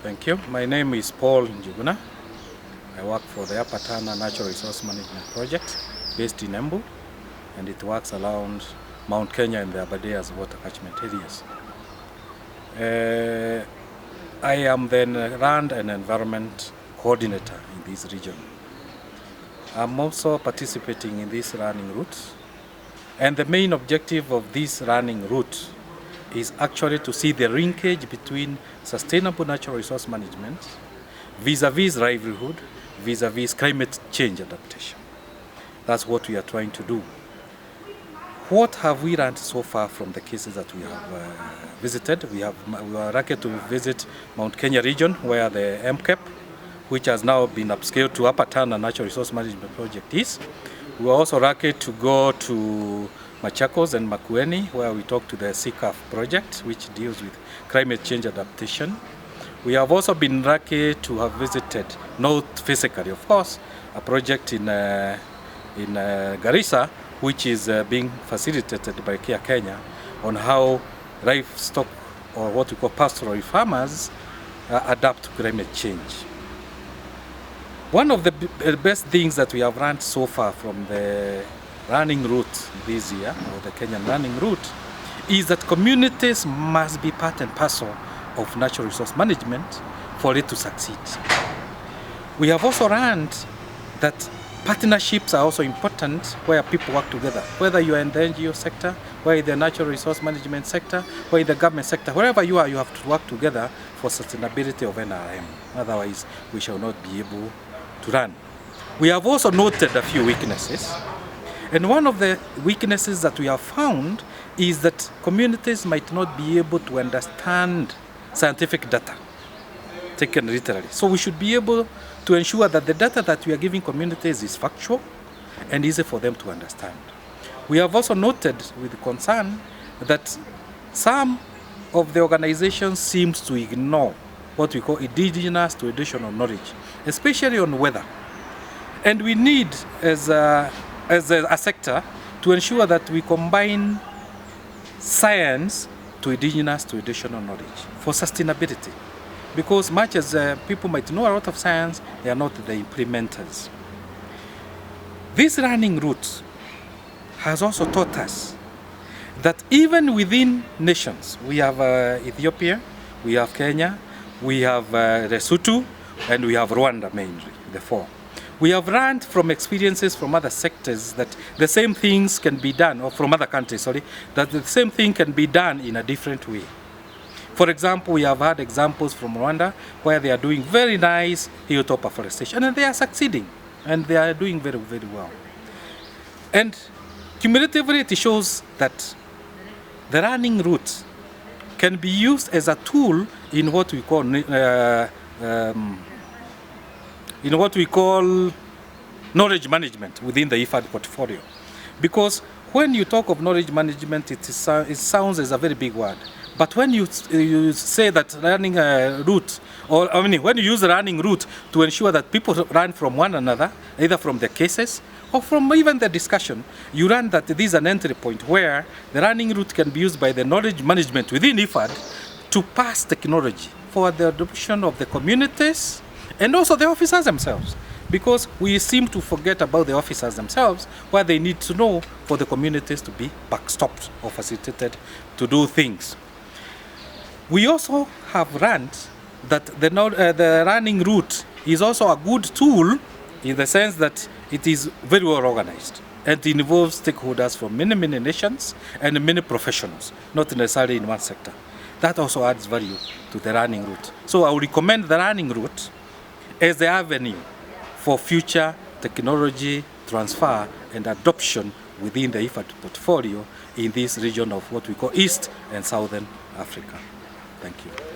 Thank you. My name is Paul Njuguna. I work for the Tana Natural Resource Management Project based in Embu, and it works around Mount Kenya and the Abadeas water catchment areas. I am the Land and Environment Coordinator in this region. I'm also participating in this running route, and the main objective of this running route is actually to see the linkage between sustainable natural resource management vis-a-vis livelihood, vis-a-vis climate change adaptation. That's what we are trying to do. What have we learned so far from the cases that we have visited? We are lucky to visit Mount Kenya region, where the MCAP, which has now been upscaled to Upper Tana Natural Resource Management Project is. We were also lucky to go to Machakos and Makueni, where we talked to the CCAF project, which deals with climate change adaptation. We have also been lucky to have visited, not physically of course, a project in Garissa, which is being facilitated by Cgiar Kenya, on how livestock, or what we call pastoral farmers, adapt to climate change. One of the best things that we have learned so far from the running route this year, or the Kenyan running route, is that communities must be part and parcel of natural resource management for it to succeed. We have also learned that partnerships are also important, where people work together, whether you are in the NGO sector, whether in the natural resource management sector, or in the government sector. Wherever you are, you have to work together for sustainability of NRM. Otherwise, we shall not be able to run. We have also noted a few weaknesses. And one of the weaknesses that we have found is that communities might not be able to understand scientific data, taken literally. So we should be able to ensure that the data that we are giving communities is factual and easy for them to understand. We have also noted with concern that some of the organizations seem to ignore what we call indigenous traditional knowledge, especially on weather. And we need, as a sector, to ensure that we combine science to indigenous traditional knowledge for sustainability. Because much as people might know a lot of science, they are not the implementers. This running route has also taught us that even within nations, we have Ethiopia, we have Kenya, we have Lesotho, and we have Rwanda mainly, the four. We have learned from experiences from other sectors that the same things can be done, or from other countries, sorry, that the same thing can be done in a different way. For example, we have had examples from Rwanda where they are doing very nice hilltop afforestation, and they are succeeding, and they are doing very, very well. And cumulatively, it shows that the running route can be used as a tool in what we call knowledge management within the IFAD portfolio. Because when you talk of knowledge management, it sounds as a very big word. But when you say that running a route, or when you use the running route to ensure that people run from one another, either from the cases or from even the discussion, you learn that this is an entry point where the running route can be used by the knowledge management within IFAD to pass technology for the adoption of the communities and also the officers themselves. Because we seem to forget about the officers themselves, what they need to know for the communities to be backstopped or facilitated to do things. We also have learned that the running route is also a good tool in the sense that it is very well organized, and it involves stakeholders from many, many nations and many professionals, not necessarily in one sector. That also adds value to the running route. So I would recommend the running route as the avenue for future technology transfer and adoption within the IFAD portfolio in this region of what we call East and Southern Africa. Thank you.